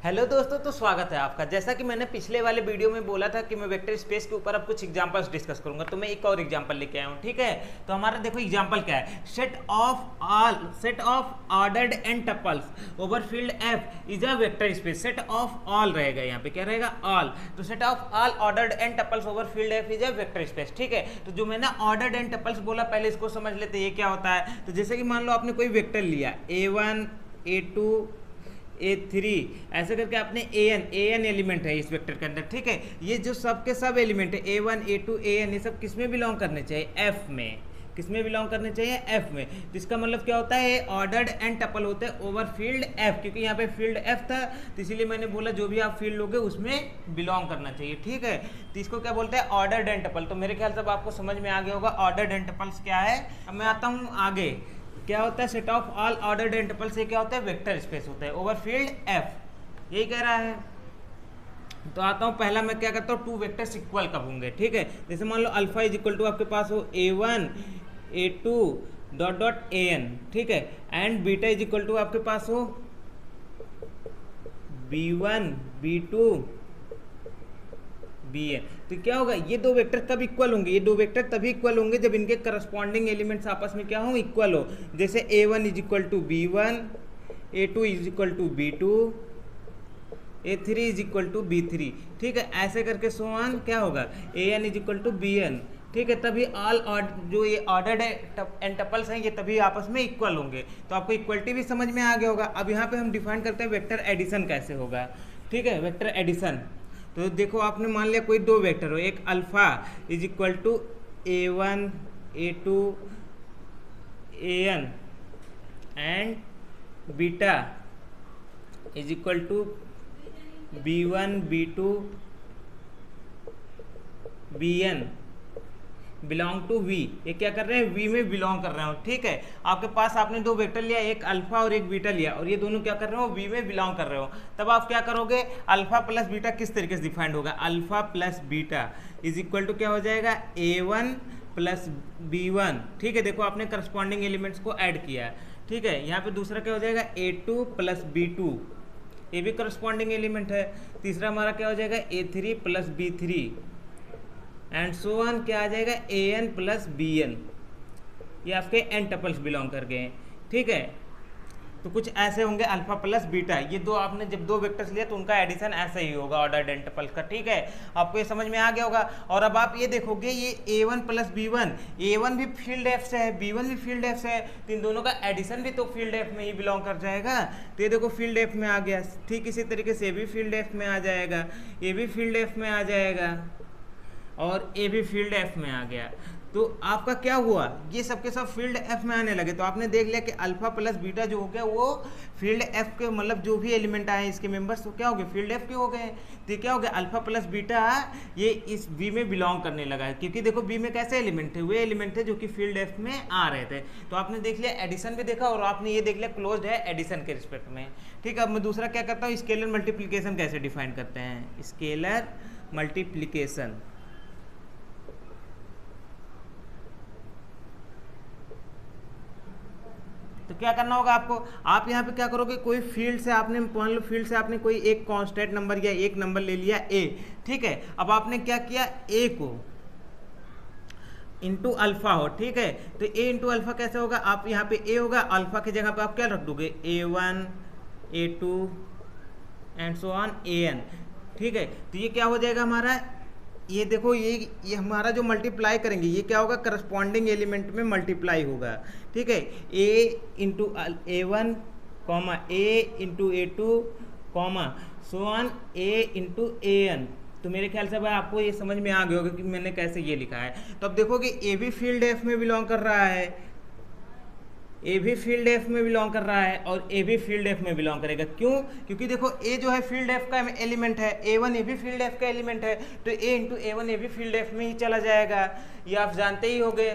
Hello दोस्तों, तो स्वागत है आपका। जैसा कि मैंने पिछले वाले वीडियो में बोला था कि मैं वेक्टर स्पेस के ऊपर अब कुछ एग्जांपल्स डिस्कस करूंगा, तो मैं एक और एग्जांपल लेके आया हूं। ठीक है, तो हमारा देखो एग्जांपल क्या है। Set of ordered N tuples over field F is a vector space. Set of all रहेगा, यहाँ पे क्या रहेगा, ऑल। तो set of all ordered N tuples over field F is a vector space. ठीक है, तो जो मैंने ऑर्डर्ड एन टपल्स बोला, पहले इसको समझ लेते हैं ये क्या होता है। तो जैसे कि मान लो आपने कोई वेक्टर लिया A1 A2 A3, ऐसे करके आपने ए एन एलिमेंट है इस वेक्टर के अंदर। ठीक है, ये जो सब के सब एलिमेंट है A1 A2 AN, ये सब किस में बिलोंग करने चाहिए, एफ में। किस में बिलोंग करने चाहिए, एफ में। तो इसका मतलब क्या होता है, ऑर्डर्ड एन टपल होते हैं ओवर फील्ड एफ, क्योंकि यहाँ पे फील्ड एफ था, तो इसीलिए मैंने बोला जो भी आप फील्ड लोगे उसमें बिलोंग करना चाहिए। ठीक है, तो इसको क्या बोलते हैं, ऑर्डर्ड एन टपल। तो मेरे ख्याल से अब आपको समझ में आ गया होगा ऑर्डर्ड एन टपल्स क्या है। अब मैं आता हूँ आगे, क्या होता है set of all ordered N tuple से क्या होता है, वेक्टर स्पेस होता है ओवर फील्ड एफ, यही कह रहा है। तो आता हूँ, पहला मैं क्या करता हूँ, टू वेक्टर्स इक्वल कब होंगे। ठीक है, जैसे मान लो अल्फा इज इक्वल टू आपके पास हो A1 A2 dot dot AN। ठीक है, and beta is equal to आपके पास हो B1 B2 BN। तो क्या होगा, ये दो वेक्टर कब इक्वल होंगे, ये दो वेक्टर तभी इक्वल होंगे जब इनके करस्पॉन्डिंग एलिमेंट्स आपस में क्या हो, इक्वल हो। जैसे A1 is equal to B1, A2 is equal to B2, A3 is equal to B3। ठीक है, ऐसे करके सो ऑन क्या होगा, AN is equal to BN। ठीक है, तभी जो ये ऑर्डर्ड एन टपल्स हैं ये तभी आपस में इक्वल होंगे। तो आपको इक्वलिटी भी समझ में आ गया होगा। अब यहाँ पे हम डिफाइन करते हैं वेक्टर एडिशन कैसे होगा। ठीक है, वेक्टर एडिशन, तो देखो आपने मान लिया कोई दो वेक्टर हो, एक alpha is equal to A1 A2 AN and beta is equal to B1 B2 BN belong to V। ये क्या कर रहे हैं, V में बिलोंग कर रहे हो। ठीक है, आपके पास आपने दो वेक्टर लिया, एक अल्फा और एक बीटा लिया, और ये दोनों क्या कर रहे हो, V में बिलोंग कर रहे हो। तब आप क्या करोगे, अल्फा प्लस बीटा किस तरीके से डिफाइंड होगा, alpha plus beta is equal to क्या हो जाएगा, A1 प्लस B1। ठीक है, देखो आपने करस्पॉन्डिंग एलिमेंट्स को ऐड किया। ठीक है, यहाँ पे दूसरा क्या हो जाएगा, A2 प्लस B2, ये भी करस्पॉन्डिंग एलिमेंट है। तीसरा हमारा क्या हो जाएगा, A3 plus B3 and so on, क्या आ जाएगा, AN प्लस BN। ये आपके एन टपल्स बिलोंग कर गए। ठीक है, तो कुछ ऐसे होंगे अल्फा प्लस बीटा, ये दो आपने जब दो वेक्टर्स लिया तो उनका एडिशन ऐसे ही होगा ऑर्डर्ड एन टपल्स का। ठीक है, आपको ये समझ में आ गया होगा। और अब आप ये देखोगे, ये A1 प्लस B1, A1 भी फील्ड एफ से है, B1 भी फील्ड एफ से है, तो इन दोनों का एडिशन भी तो फील्ड एफ में ही बिलोंग कर जाएगा। तो ये देखो फील्ड एफ में आ गया। ठीक इसी तरीके से ये भी फील्ड एफ में आ जाएगा, ये भी फील्ड एफ में आ जाएगा, और ए भी फील्ड एफ में आ गया। तो आपका क्या हुआ, ये सब के सब फील्ड एफ में आने लगे। तो आपने देख लिया कि अल्फा प्लस बीटा जो हो गया वो फील्ड एफ के, मतलब जो भी एलिमेंट आए इसके मेंबर्स, तो क्या हो गए, फील्ड एफ के हो गए। तो क्या हो गया, अल्फा प्लस बीटा ये इस बी में बिलोंग करने लगा है, क्योंकि देखो बी में कैसे एलिमेंट थे, वे एलिमेंट थे जो कि फील्ड एफ में आ रहे थे। तो आपने देख लिया एडिशन भी देखा, और आपने ये देख लिया क्लोज्ड है एडिशन के रिस्पेक्ट में। ठीक है, अब मैं दूसरा क्या करता हूँ, स्केलर मल्टीप्लीकेशन कैसे डिफाइन करते हैं, स्केलर मल्टीप्लीकेशन। तो क्या करना होगा आपको, आप यहाँ पे क्या करोगे, कोई फील्ड से आपने मान लो फील्ड से आपने कोई एक कांस्टेंट नंबर या एक नंबर ले लिया A। ठीक है, अब आपने क्या किया, A को इंटू अल्फा हो। ठीक है, तो A इंटू अल्फा कैसे होगा, आप यहाँ पे A होगा, अल्फा की जगह पे आप क्या रख दोगे, A1 A2 and so on AN। ठीक है, तो ये क्या हो जाएगा हमारा, ये देखो ये हमारा जो मल्टीप्लाई करेंगे ये क्या होगा, करस्पॉन्डिंग एलिमेंट में मल्टीप्लाई होगा। ठीक है, A into A1 comma A into A2 comma so on A into AN। तो मेरे ख्याल से भाई आपको ये समझ में आ गया होगा कि मैंने कैसे ये लिखा है। तो अब देखोगे A भी फील्ड एफ में बिलोंग कर रहा है, ए भी फील्ड एफ में बिलोंग कर रहा है, और ए भी फील्ड एफ में बिलोंग करेगा। क्यों, क्योंकि देखो ए जो है फील्ड एफ का एलिमेंट है, A1 ए भी फील्ड एफ का एलिमेंट है, तो A इंटू A1 ए भी फील्ड एफ में ही चला जाएगा। ये आप जानते ही होंगे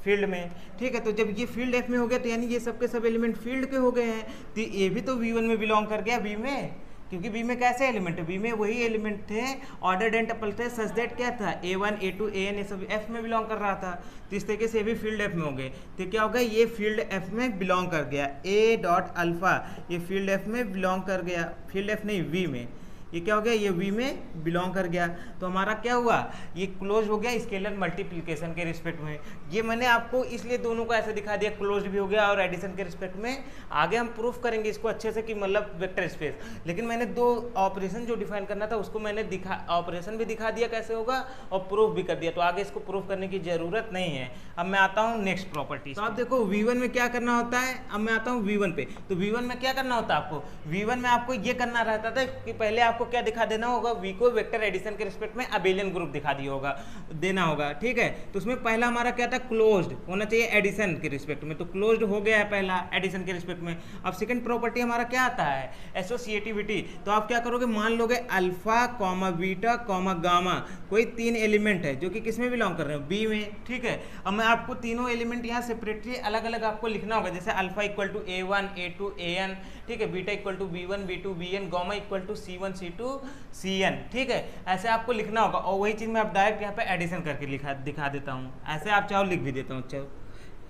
फील्ड में। ठीक है, तो जब ये फील्ड एफ में हो गया तो यानी ये सब के सब एलिमेंट फील्ड के हो गए हैं। तो ए भी तो V1 में बिलोंग कर गया, बी में, क्योंकि बी में कैसे एलिमेंट है, बी में वही एलिमेंट थे, ऑर्डर एंटपल थे, सच दैट क्या था A1 A2 AN ये सब एफ में बिलोंग कर रहा था। तो इस तरीके से ये भी फील्ड एफ में हो गए। तो क्या होगा, ये फील्ड एफ में बिलोंग कर गया, A डॉट अल्फा ये फील्ड एफ में बिलोंग कर गया, फील्ड एफ नहीं वी में, ये क्या हो गया, ये वी में बिलोंग कर गया। तो हमारा क्या हुआ, ये क्लोज हो गया स्केलर मल्टीप्लिकेशन के रिस्पेक्ट में। ये मैंने आपको इसलिए दोनों को ऐसे दिखा दिया, क्लोज भी हो गया और एडिशन के रिस्पेक्ट में। आगे हम प्रूफ करेंगे इसको अच्छे से कि मतलब वेक्टर स्पेस, लेकिन मैंने दो ऑपरेशन जो डिफाइन करना था उसको मैंने ऑपरेशन भी दिखा दिया कैसे होगा और प्रूफ भी कर दिया। तो आगे इसको प्रूफ करने की जरूरत नहीं है। अब मैं आता हूँ नेक्स्ट प्रॉपर्टी। तो आप देखो V1 में क्या करना होता है, अब मैं आता हूँ V1 पे। तो V1 में क्या करना होता है आपको, V1 में आपको ये करना रहता था कि पहले आपको क्या दिखा देना होगा, V को वेक्टर एडिशन के रिस्पेक्ट में अबेलियन ग्रुप दिखा दिया होगा, देना होगा, ठीक है। तो उसमें पहला हमारा क्या था, क्लोज्ड होना चाहिए एडिशन के रिस्पेक्ट में, तो क्लोज्ड हो गया है पहला एडिशन के रिस्पेक्ट में। अब सेकंड प्रॉपर्टी हमारा क्या आता है, एसोसिएटिविटी। तो आप क्या करोगे, मान लोगे alpha comma beta comma gamma, कोई तीन एलिमेंट है जो कि किस में बिलोंग कर रहे हैं, बी में, ठीक है। अब मैं आपको तीनों एलिमेंट यहाँ सेपरेटली अलग अलग आपको लिखना होगा, जैसे alpha equal to A1 A2 AN, ठीक है, beta equal to B1 B2 BN, gamma equal to C1 C2 CN, ठीक है। ऐसे आपको लिखना होगा और वही चीज़ मैं आप डायरेक्ट यहाँ पे एडिशन करके दिखा देता हूँ। ऐसे आप चाहो लिख भी देता हूँ, चलो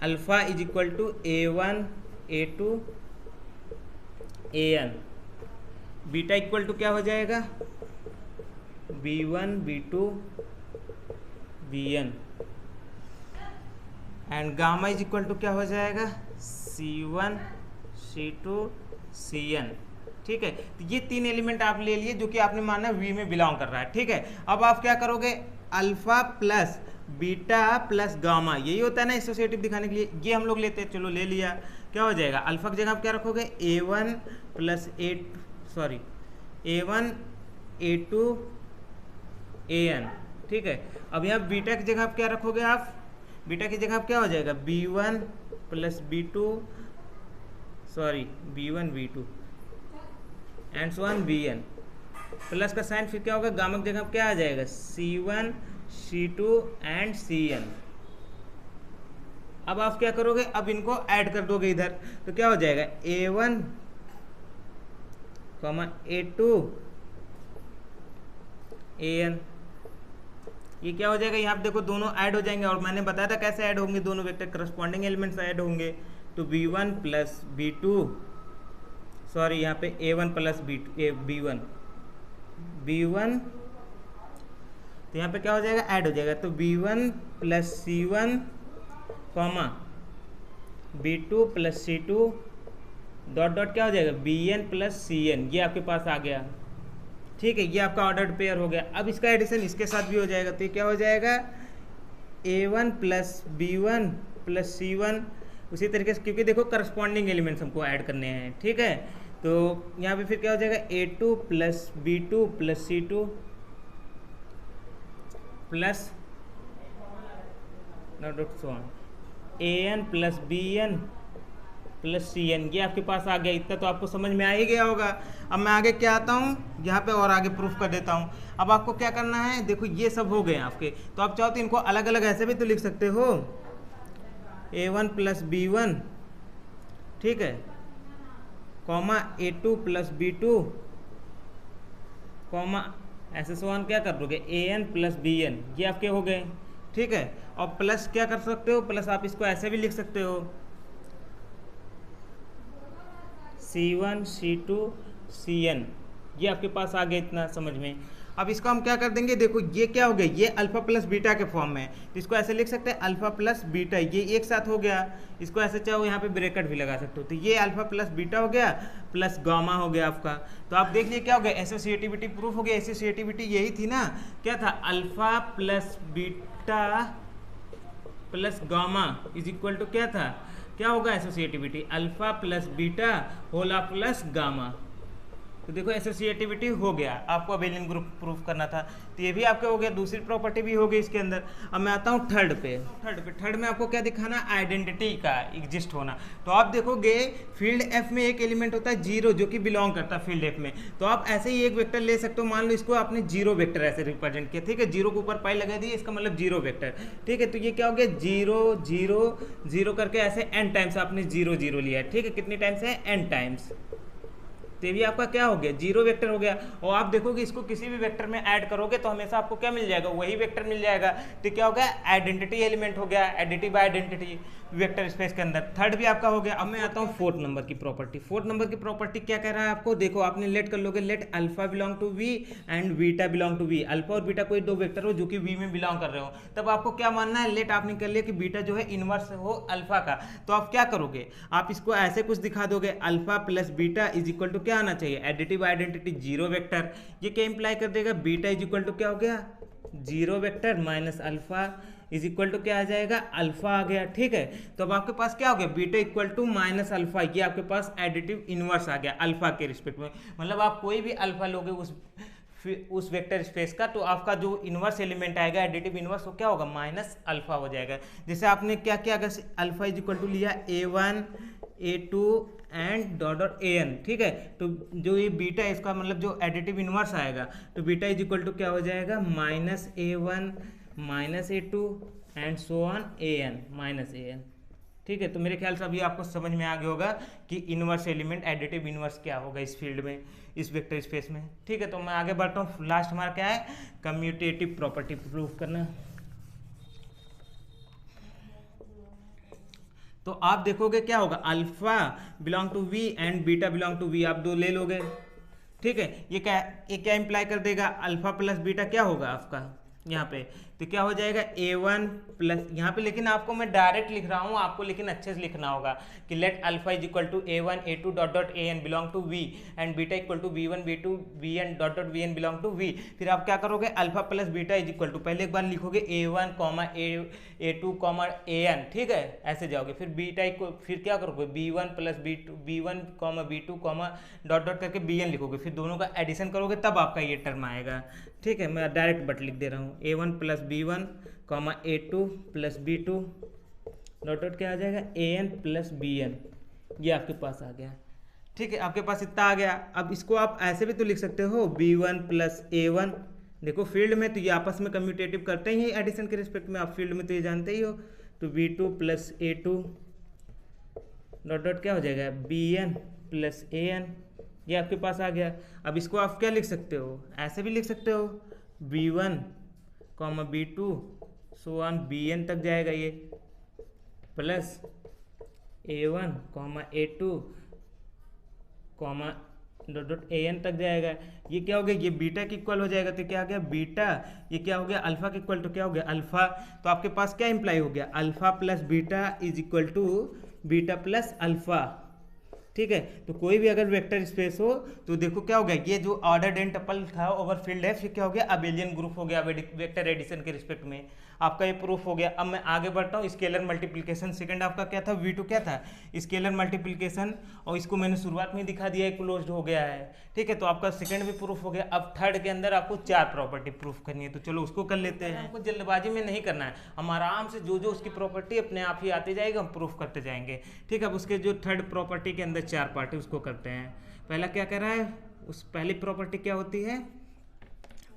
alpha is equal to A1 A2 AN, beta equal to क्या हो जाएगा B1 B2 BN, and gamma is equal to क्या हो जाएगा C1 C2 CN, ठीक है। तो ये तीन एलिमेंट आप ले लिए जो कि आपने माना V में बिलोंग कर रहा है, ठीक है। अब आप क्या करोगे, alpha plus beta plus gamma, यही होता है ना एसोसिएटिव दिखाने के लिए, ये हम लोग लेते हैं, चलो ले लिया। क्या हो जाएगा, अल्फा की जगह आप क्या रखोगे A1 plus A1 A2 AN, ठीक है। अब यहाँ बीटा की जगह आप क्या रखोगे, आप बीटा की जगह आप क्या हो जाएगा B1 plus B1 B2 and so on BN, plus का साइन फिर क्या होगा, गामा की जगह क्या आ जाएगा C1 C2 एंड CN। अब आप क्या करोगे, अब इनको ऐड कर दोगे इधर, तो क्या हो जाएगा A1 A2 AN, ये क्या हो जाएगा, यहाँ पे देखो दोनों ऐड हो जाएंगे और मैंने बताया था कैसे ऐड होंगे, दोनों वेक्टर करस्पॉन्डिंग एलिमेंट्स ऐड होंगे। तो B1 प्लस B2 यहाँ पे A1 प्लस B1 तो यहाँ पे क्या हो जाएगा, ऐड हो जाएगा। तो B1 plus C1 comma B2 plus C2 dot dot क्या हो जाएगा BN प्लस CN, ये आपके पास आ गया, ठीक है। ये आपका ऑर्डर्ड पेयर हो गया। अब इसका एडिशन इसके साथ भी हो जाएगा, तो ये क्या हो जाएगा A1 plus B1 plus C1, उसी तरीके से, क्योंकि देखो करस्पॉन्डिंग एलिमेंट्स हमको ऐड करने हैं, ठीक है। तो यहाँ पे फिर क्या हो जाएगा A2 plus B2 plus C2 plus AN plus BN plus CN, ये आपके पास आ गया। इतना तो आपको समझ में आ ही गया होगा। अब मैं आगे क्या आता हूँ, यहाँ पे और आगे प्रूफ कर देता हूँ। अब आपको क्या करना है, देखो ये सब हो गए आपके, तो आप चाहो तो इनको अलग अलग ऐसे भी तो लिख सकते हो, A1 प्लस B1, ठीक है, comma A2 plus B2 comma ऐसे सवाल क्या कर दोगे AN प्लस BN, ये आपके हो गए, ठीक है। और प्लस क्या कर सकते हो, प्लस आप इसको ऐसे भी लिख सकते हो C1 C2 CN, ये आपके पास आ गया, इतना समझ में। अब इसको हम क्या कर देंगे, देखो ये क्या हो गया, ये अल्फा प्लस बीटा के फॉर्म में है, तो इसको ऐसे लिख सकते हैं अल्फा प्लस बीटा, ये एक साथ हो गया। इसको ऐसे चाहो यहाँ पे ब्रैकेट भी लगा सकते हो, तो ये अल्फा प्लस बीटा हो गया प्लस गामा हो गया आपका। तो आप देख लीजिए क्या हो गया, एसोसिएटिविटी प्रूफ हो गया। एसोसिएटिविटी यही थी ना, क्या था, alpha plus beta plus gamma is equal to क्या था, क्या होगा associativity, alpha plus beta whole plus gamma. तो देखो एसोसिएटिविटी हो गया, आपको अबेलियन ग्रुप प्रूफ करना था, तो ये भी आपका हो गया। दूसरी प्रॉपर्टी भी हो गई इसके अंदर। अब मैं आता हूँ थर्ड पे। थर्ड में आपको क्या दिखाना, आइडेंटिटी का एग्जिस्ट होना। तो आप देखोगे फील्ड एफ में एक एलिमेंट होता है जीरो, जो कि बिलोंग करता है फील्ड एफ में। तो आप ऐसे ही एक वेक्टर ले सकते हो, मान लो इसको आपने जीरो वेक्टर ऐसे रिप्रेजेंट किया, ठीक है, जीरो के ऊपर पाई लगा दी, इसका मतलब जीरो वेक्टर, ठीक है। तो ये क्या हो गया, 0 0 0 करके ऐसे n टाइम्स आपने 0 0 लिया है, ठीक है। कितनी टाइम्स है, n टाइम्स। तो ये भी आपका क्या हो गया, जीरो वेक्टर हो गया। और आप देखोगे इसको किसी भी वेक्टर में ऐड करोगे तो हमेशा आपको क्या मिल जाएगा, वही वेक्टर मिल जाएगा। तो क्या हो गया, आइडेंटिटी एलिमेंट हो गया, एडिटिव आइडेंटिटी वेक्टर स्पेस के अंदर। थर्ड भी आपका हो गया। अब मैं आता हूँ फोर्थ नंबर की प्रॉपर्टी। फोर्थ नंबर की प्रॉपर्टी क्या कह रहा है आपको, देखो आपने लेट कर लोगे, let alpha belong to V and beta belong to V. Alpha और बीटा कोई दो वेक्टर हो जो कि वी में बिलोंग कर रहे हो, तब आपको क्या मानना है, लेट आपने कर लिया कि बीटा जो है इनवर्स हो अल्फा का। तो आप क्या करोगे, आप इसको ऐसे कुछ दिखा दोगे, alpha plus beta is equal to क्या आना चाहिए, एडिटिव आइडेंटिटी जीरो वेक्टर। ये क्या इंप्लाई कर देगा, बीटा इज इक्वल टू क्या हो गया, zero vector minus alpha is equal to क्या आ जाएगा, अल्फा आ गया। ठीक है, तो अब आपके पास क्या हो गया, beta equal to minus alpha, ये आपके पास एडिटिव इनवर्स आ गया अल्फा के रिस्पेक्ट में। मतलब आप कोई भी अल्फा लोगे उस वेक्टर स्पेस का, तो आपका जो इनवर्स एलिमेंट आएगा एडिटिव इनवर्स, वो क्या होगा, माइनस अल्फा हो जाएगा। जैसे आपने क्या किया, अगर अल्फा इज इक्वल टू लिया a1 a2 and dot dot an, ठीक है, तो जो ये बीटा है इसका मतलब जो एडिटिव इनवर्स आएगा, तो बीटा इज इक्वल टू क्या हो जाएगा, minus a1 minus a2 and so on an minus an। ठीक है, तो मेरे ख्याल से अभी आपको समझ में आ गया होगा कि इनवर्स एलिमेंट एडिटिव इनवर्स क्या होगा इस फील्ड में, इस वेक्टर स्पेस में। ठीक है, तो मैं आगे बढ़ता हूँ। लास्ट हमारा क्या है, कम्यूटेटिव प्रॉपर्टी प्रूव करना। तो आप देखोगे क्या होगा, alpha belong to V and beta belong to V, आप दो ले लोगे। ठीक है, ये क्या इंप्लाई कर देगा, अल्फा प्लस बीटा क्या होगा आपका यहाँ पे, तो क्या हो जाएगा a1 प्लस, यहाँ पे लेकिन आपको मैं डायरेक्ट लिख रहा हूँ, आपको लेकिन अच्छे से लिखना होगा कि let alpha is equal to a1 a2 dot dot an belong to v and beta equal to b1 b2 bn dot dot bn belong to v। फिर आप क्या करोगे, alpha plus beta is equal to, पहले एक बार लिखोगे a1 comma a2 comma an, ठीक है, ऐसे जाओगे। फिर बीटा इक्वल, फिर क्या करोगे, b1 plus b1 comma b2 comma dot dot करके bn लिखोगे, फिर दोनों का एडिशन करोगे तब आपका ये टर्म आएगा। ठीक है, मैं डायरेक्ट बट लिख दे रहा हूँ, a1 plus b1 comma a2 plus b2 dot dot क्या आ जाएगा, an प्लस bn, ये आपके पास आ गया। ठीक है, आपके पास इतना आ गया। अब इसको आप ऐसे भी तो लिख सकते हो, b1 प्लस a1, देखो फील्ड में तो ये आपस में कम्यूटेटिव करते ही एडिशन के रिस्पेक्ट में, आप फील्ड में तो ये जानते ही हो। तो b2 plus a2 dot dot क्या हो जाएगा, bn प्लस an, ये आपके पास आ गया। अब इसको आप क्या लिख सकते हो, ऐसे भी लिख सकते हो, b1 comma b2 so on bn तक जाएगा ये, plus a1 comma a2 comma dot dot an तक जाएगा। ये क्या हो गया, ये बीटा के इक्वल हो जाएगा, तो क्या आ गया बीटा, ये क्या हो गया अल्फा के इक्वल, तो क्या हो गया अल्फा। तो आपके पास क्या इंप्लाई हो गया, alpha plus beta is equal to beta plus alpha. ठीक है, तो कोई भी अगर वेक्टर स्पेस हो तो देखो क्या हो गया, ये जो ऑर्डर n टपल था ओवर फील्ड है, फिर क्या हो गया, अबेलियन ग्रुप हो गया वेक्टर एडिशन के रिस्पेक्ट में, आपका ये प्रूफ हो गया। अब मैं आगे बढ़ता हूँ, स्केलर मल्टीप्लिकेशन। सेकंड आपका क्या था, v2 क्या था, स्केलर मल्टीप्लिकेशन, और इसको मैंने शुरुआत में दिखा दिया है, क्लोज्ड हो गया है। ठीक है, तो आपका सेकंड भी प्रूफ हो गया। अब थर्ड के अंदर आपको 4 प्रॉपर्टी प्रूफ करनी है, तो चलो उसको कर लेते हैं। आपको जल्दबाजी में नहीं करना है, हम आराम से जो जो उसकी प्रॉपर्टी अपने आप ही आते जाएगा, हम प्रूफ करते जाएंगे। ठीक है, अब उसके जो थर्ड प्रॉपर्टी के अंदर 4 पार्ट है उसको करते हैं। पहला क्या कर रहा है, उस पहली प्रॉपर्टी क्या होती है,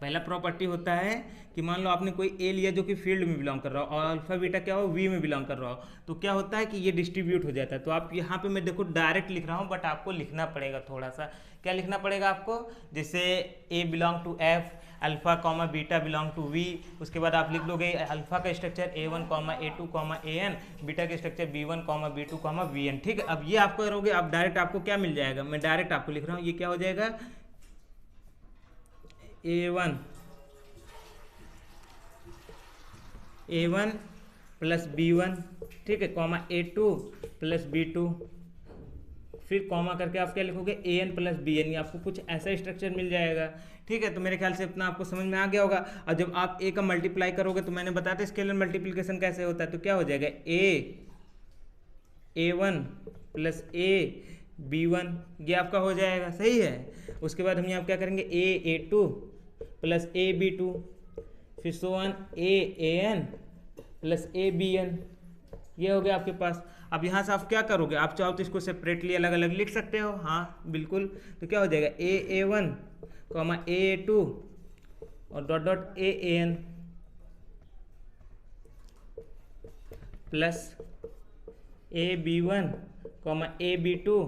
पहला प्रॉपर्टी होता है कि मान लो आपने कोई ए लिया जो कि फील्ड में बिलोंग कर रहा हो, और अल्फा बीटा क्या हो, वी में बिलोंग कर रहा हो, तो क्या होता है कि ये डिस्ट्रीब्यूट हो जाता है। तो आप यहाँ पे मैं देखो डायरेक्ट लिख रहा हूँ, बट आपको लिखना पड़ेगा थोड़ा सा। क्या लिखना पड़ेगा आपको, जैसे a belong to F, alpha comma beta belong to V, उसके बाद आप लिख लोगे अल्फा का structure a1 comma a2 comma an, beta का structure b1 comma b2 comma bn। ठीक है, अब ये आप करोगे, अब डायरेक्ट आपको क्या मिल जाएगा, मैं डायरेक्ट आपको लिख रहा हूँ, ये क्या हो जाएगा, a1 प्लस b1, ठीक है, कॉमा a2 प्लस b2, फिर कॉमा करके आप क्या लिखोगे, an प्लस bn, आपको कुछ ऐसा स्ट्रक्चर मिल जाएगा। ठीक है, तो मेरे ख्याल से इतना आपको समझ में आ गया होगा। और जब आप a का मल्टीप्लाई करोगे, तो मैंने बताया था स्केलर मल्टीप्लिकेशन कैसे होता है, तो क्या हो जाएगा, a1 प्लस a b1, ये आपका हो जाएगा, सही है। उसके बाद हम यहाँ क्या करेंगे, a2 प्लस a b2, फिर सो on an plus a bn, ये हो गया आपके पास। अब यहाँ से आप क्या करोगे, आप चाहो तो इसको सेपरेटली अलग अलग लिख सकते हो, हाँ बिल्कुल। तो क्या हो जाएगा, a1 कॉमा a2 और dot dot an plus a b1 comma a b2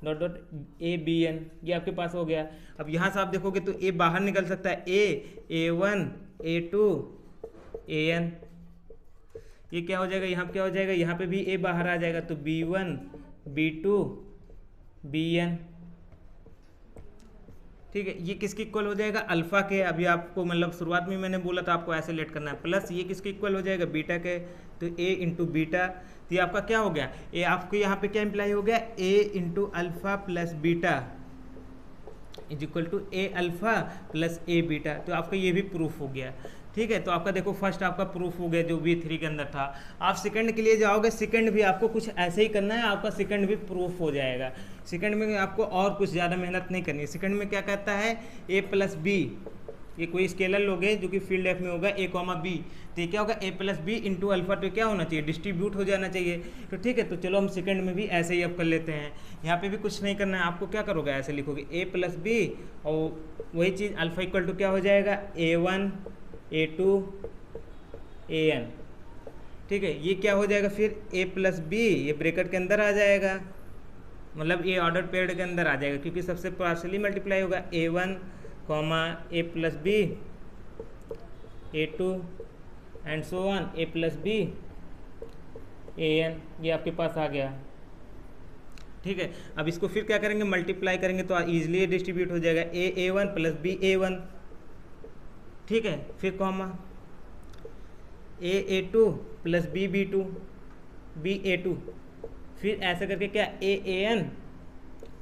dot dot A B N, ये आपके पास हो गया। अब यहाँ से आप देखोगे तो ए बाहर निकल सकता है, a one a two a n, ये क्या हो जाएगा, यहाँ पे क्या हो जाएगा, यहाँ पे भी ए बाहर आ जाएगा तो B one B two B N, ठीक है। ये किसके इक्वल हो जाएगा, अल्फा के। अभी आपको मतलब शुरुआत में मैंने बोला था आपको ऐसे लेट करना है, प्लस ये किसके इक्वल हो जाएगा, बीटा के, तो ए इंटू बीटा, तो ये आपका क्या हो गया, ए आपको यहाँ पे क्या इंप्लाई हो गया, a into alpha plus beta is equal to a alpha plus a beta, तो आपका ये भी प्रूफ हो गया, ठीक है। तो आपका देखो फर्स्ट आपका प्रूफ हो गया जो V3 के अंदर था। आप सेकंड के लिए जाओगे, सेकंड भी आपको कुछ ऐसे ही करना है, आपका सेकंड भी प्रूफ हो जाएगा। सेकंड में आपको और कुछ ज़्यादा मेहनत नहीं करनी है। सेकंड में क्या कहता है, a प्लस बी, ये कोई स्केलर लोगे जो कि फील्ड एफ में होगा a कॉमा बी, तो ये क्या होगा a plus B into alpha, तो क्या होना चाहिए, डिस्ट्रीब्यूट हो जाना चाहिए, तो ठीक है। तो चलो हम सेकंड में भी ऐसे ही अब कर लेते हैं। यहाँ पे भी कुछ नहीं करना है आपको, क्या करोगे, ऐसे लिखोगे a प्लस बी और वही चीज़ अल्फा इक्वल टू क्या हो जाएगा, a1 a2 an, ठीक है। ये क्या हो जाएगा फिर, a प्लस बी, ये ब्रैकेट के अंदर आ जाएगा, मतलब ए ऑर्डर पेयर्ड के अंदर आ जाएगा क्योंकि सबसे पार्शियली मल्टीप्लाई होगा, a1 comma A plus B a2 and so on A plus B an, ये आपके पास आ गया, ठीक है। अब इसको फिर क्या करेंगे, मल्टीप्लाई करेंगे तो ईजिली डिस्ट्रीब्यूट हो जाएगा, a1 प्लस बी a1, ठीक है। फिर comma a2 plus B b2 a2, फिर ऐसा करके क्या an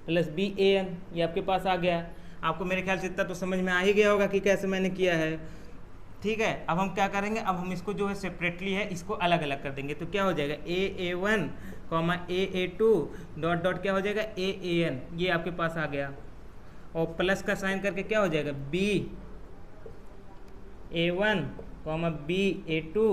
प्लस बी an, ये आपके पास आ गया। आपको मेरे ख्याल से इतना तो समझ में आ ही गया होगा कि कैसे मैंने किया है, ठीक है। अब हम क्या करेंगे, अब हम इसको जो है सेपरेटली है इसको अलग अलग कर देंगे, तो क्या हो जाएगा, a1 comma a2 dot dot क्या हो जाएगा, an, ये आपके पास आ गया, और प्लस का साइन करके क्या हो जाएगा, b a1 comma B a2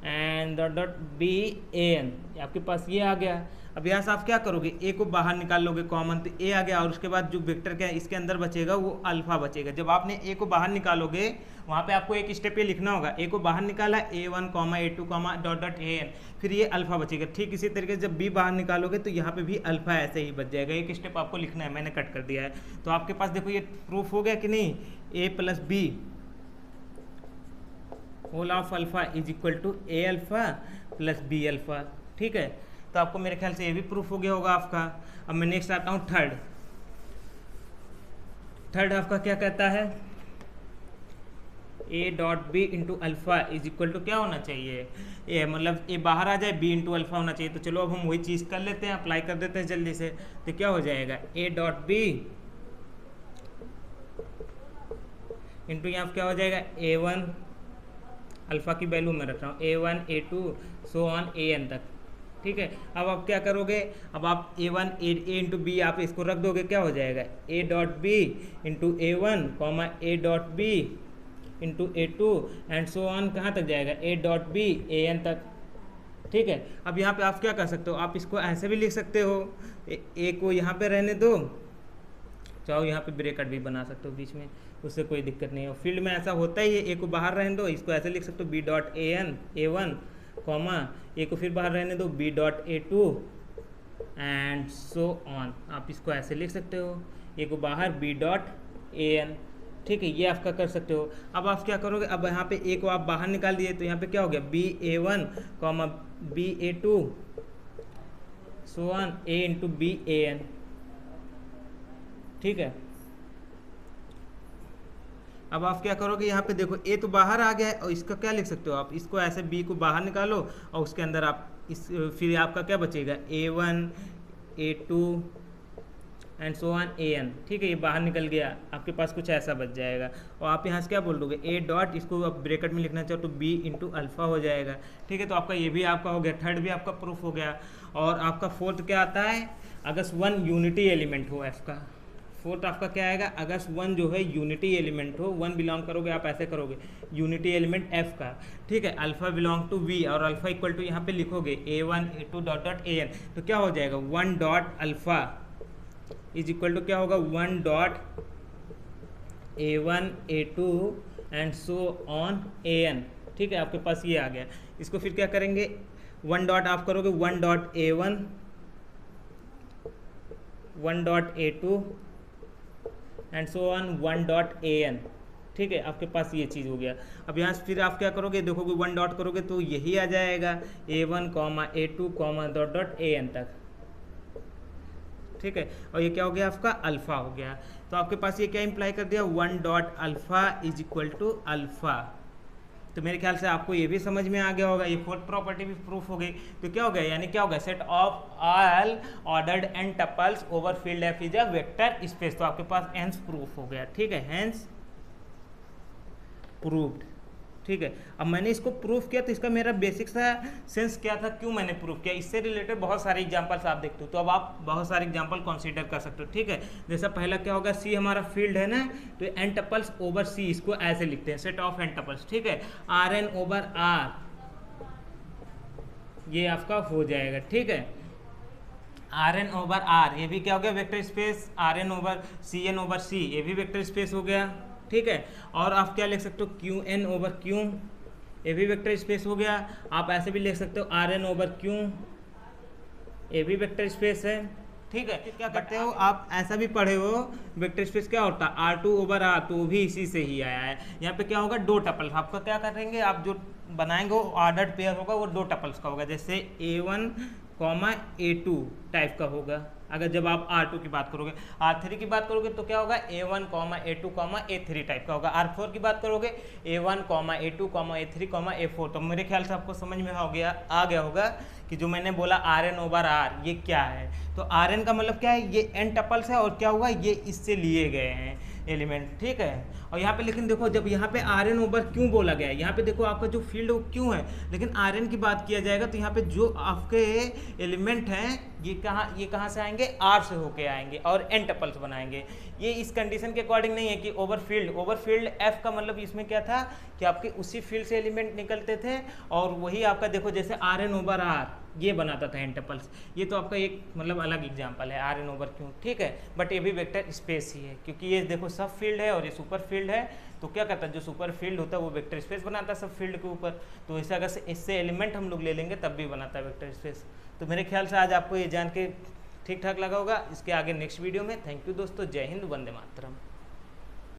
and dot dot B an, आपके पास ये आ गया। अब यहाँ से आप क्या करोगे, ए को बाहर निकाल लोगे कॉमन, तो ए आ गया, और उसके बाद जो वेक्टर क्या है इसके अंदर बचेगा वो अल्फा बचेगा। जब आपने ए को बाहर निकालोगे वहाँ पे आपको एक स्टेप ये लिखना होगा, ए को बाहर निकाला a1 comma a2 comma dot dot an, फिर ये अल्फा बचेगा। ठीक इसी तरीके से जब बी बाहर निकालोगे तो यहाँ पे भी अल्फा ऐसे ही बच जाएगा। एक स्टेप आपको लिखना है, मैंने कट कर दिया है। तो आपके पास देखो ये प्रूफ हो गया कि नहीं, a plus b whole of alpha is equal to a alpha plus b alpha, ठीक है। तो आपको मेरे ख्याल से ये भी प्रूफ हो गया होगा आपका। अब मैं नेक्स्ट आता हूँ थर्ड। थर्ड आपका क्या कहता है, A dot B into alpha is equal to क्या होना चाहिए, ए मतलब ए बाहर आ जाए, बी इंटू अल्फा होना चाहिए। तो चलो अब हम वही चीज़ कर लेते हैं, अप्लाई कर देते हैं जल्दी से। तो क्या हो जाएगा, ए डॉट बी इंटू यहाँ क्या हो जाएगा, a1 अल्फ़ा की वैल्यू मैं रख रहा हूँ, a1 a2 so on an तक, ठीक है। अब आप क्या करोगे, अब आप a1 a इंटू बी आप इसको रख दोगे, क्या हो जाएगा, a dot B into a1 comma a dot B into a2 and so on कहाँ तक जाएगा, a डॉट बी an तक, ठीक है। अब यहाँ पे आप क्या कर सकते हो, आप इसको ऐसे भी लिख सकते हो, ए को यहाँ पे रहने दो, चाहो यहाँ पे ब्रैकेट भी बना सकते हो बीच में, उससे कोई दिक्कत नहीं है। फील्ड में ऐसा होता ही है, ए को बाहर रहने दो, इसको ऐसे लिख सकते हो बी डॉट a1 कॉमा ए को फिर बाहर रहने दो B dot a2 and so on, आप इसको ऐसे लिख सकते हो, ए को बाहर बी डॉट an, ठीक है। ये आपका कर सकते हो। अब आप क्या करोगे, अब यहाँ पे ए को आप बाहर निकाल दिए तो यहाँ पे क्या हो गया, B a1 comma B a2 so on A into B an, ठीक है। अब आप क्या करोगे, यहाँ पे देखो ए तो बाहर आ गया है, और इसका क्या लिख सकते हो आप, इसको ऐसे बी को बाहर निकालो और उसके अंदर आप इस फिर आपका क्या बचेगा, a1 a2 and so on an, ठीक है। ये बाहर निकल गया, आपके पास कुछ ऐसा बच जाएगा। और आप यहाँ से क्या बोल दोगे, ए डॉट, इसको आप ब्रैकेट में लिखना चाहो तो बी इंटू अल्फा हो जाएगा, ठीक है। तो आपका ये भी आपका हो गया, थर्ड भी आपका प्रूफ हो गया। और आपका फोर्थ क्या आता है, अगर वन यूनिटी एलिमेंट हो एफ का, फोर्थ आपका क्या आएगा, अगर वन जो है यूनिटी एलिमेंट हो, वन बिलोंग करोगे आप ऐसे करोगे, यूनिटी एलिमेंट एफ का, ठीक है। अल्फा बिलोंग टू वी और अल्फा इक्वल टू यहाँ पे लिखोगे a1 a2 dot dot an, तो क्या हो जाएगा, one dot alpha is equal to क्या होगा, one dot a1 a2 and so on an, ठीक है। आपके पास ये आ गया। इसको फिर क्या करेंगे, वन डॉट आप करोगे, one dot a1 1.a2 and so on 1.an। ठीक है, आपके पास ये चीज़ हो गया। अब यहाँ से फिर आप क्या करोगे, देखोगे 1 डॉट करोगे तो यही आ जाएगा a1, a2, dot dot an तक। ठीक है, और ये क्या हो गया आपका अल्फ़ा हो गया। तो आपके पास ये क्या इंप्लाई कर दिया, 1 dot alpha is equal to alpha. तो मेरे ख्याल से आपको ये भी समझ में आ गया होगा, ये फोर्थ प्रॉपर्टी भी प्रूफ हो गई। तो क्या हो गया, यानी क्या हो गया, set of all ordered N tuples over field F is a vector space. तो आपके पास हेंस प्रूफ हो गया। ठीक है, हेंस प्रूव्ड। ठीक है, अब मैंने इसको प्रूफ किया तो इसका मेरा बेसिक सा सेंस क्या था, क्यों मैंने प्रूफ किया, इससे रिलेटेड बहुत सारे एग्जांपल्स आप देखते हो, तो अब आप बहुत सारे एग्जांपल कंसीडर कर सकते हो। ठीक है, जैसा पहला क्या होगा, सी हमारा फील्ड है ना, तो एन टपल्स ओवर सी, इसको ऐसे लिखते हैं, सेट ऑफ एन टपल्स। ठीक है, आर एन ओवर आर, ये आपका हो जाएगा। ठीक है, आर एन ओवर आर, ये भी क्या हो गया vector space, R n over C n over C, ये भी वेक्टर स्पेस हो गया। ठीक है, और आप क्या लिख सकते हो, क्यू एन ओवर क्यू, ये भी वेक्टर स्पेस हो गया। आप ऐसे भी लिख सकते हो आर एन ओवर क्यू, ये भी वेक्टर स्पेस है। ठीक है, क्या करते हो आप, ऐसा भी पढ़े हो वेक्टर स्पेस क्या होता है, R2 ओवर R, तो वो भी इसी से ही आया है। यहाँ पे क्या होगा, दो टपल्स, आपका क्या करेंगे, आप जो बनाएंगे वो ऑर्डर्ड पेयर होगा, वो दो टपल्स का होगा, जैसे A1, A2 टाइप का होगा। अगर जब आप R2 की बात करोगे, R3 की बात करोगे तो क्या होगा, A1, A2, A3 टाइप का होगा। R4 की बात करोगे A1, A2, A3, A4। तो मेरे ख्याल से आपको समझ में आ गया होगा कि जो मैंने बोला Rn ओवर R ये क्या है। तो Rn का मतलब क्या है, ये n टपल्स है, और क्या हुआ, ये इससे लिए गए हैं एलिमेंट। ठीक है, और यहाँ पे लेकिन देखो, जब यहाँ पे Rn ओवर क्यों बोला गया है, यहाँ पे देखो आपका जो फील्ड वो क्यों है, लेकिन Rn की बात किया जाएगा तो यहाँ पे जो आपके एलिमेंट हैं ये कहाँ से आएंगे, R से होके आएंगे और n टपल्स बनाएंगे। ये इस कंडीशन के अकॉर्डिंग नहीं है कि ओवर फील्ड F का मतलब इसमें क्या था कि आपके उसी फील्ड से एलिमेंट निकलते थे, और वही आपका देखो जैसे Rn ओवर R ये बनाता था n टपल्स। ये तो आपका एक मतलब अलग एग्जांपल है Rn ओवर क्यू। ठीक है, बट ये भी वेक्टर स्पेस ही है, क्योंकि ये देखो सब फील्ड है और ये सुपर फील्ड है। तो क्या करता है, जो सुपर फील्ड होता है वो वेक्टर स्पेस बनाता है सब फील्ड के ऊपर। तो ऐसा अगर इससे एलिमेंट हम लोग ले लेंगे तब भी बनाता है वेक्टर स्पेस। तो मेरे ख्याल से आज आपको ये जान के ठीक ठाक लगा होगा। इसके आगे नेक्स्ट वीडियो में। थैंक यू दोस्तों, जय हिंद, वंदे मातरम।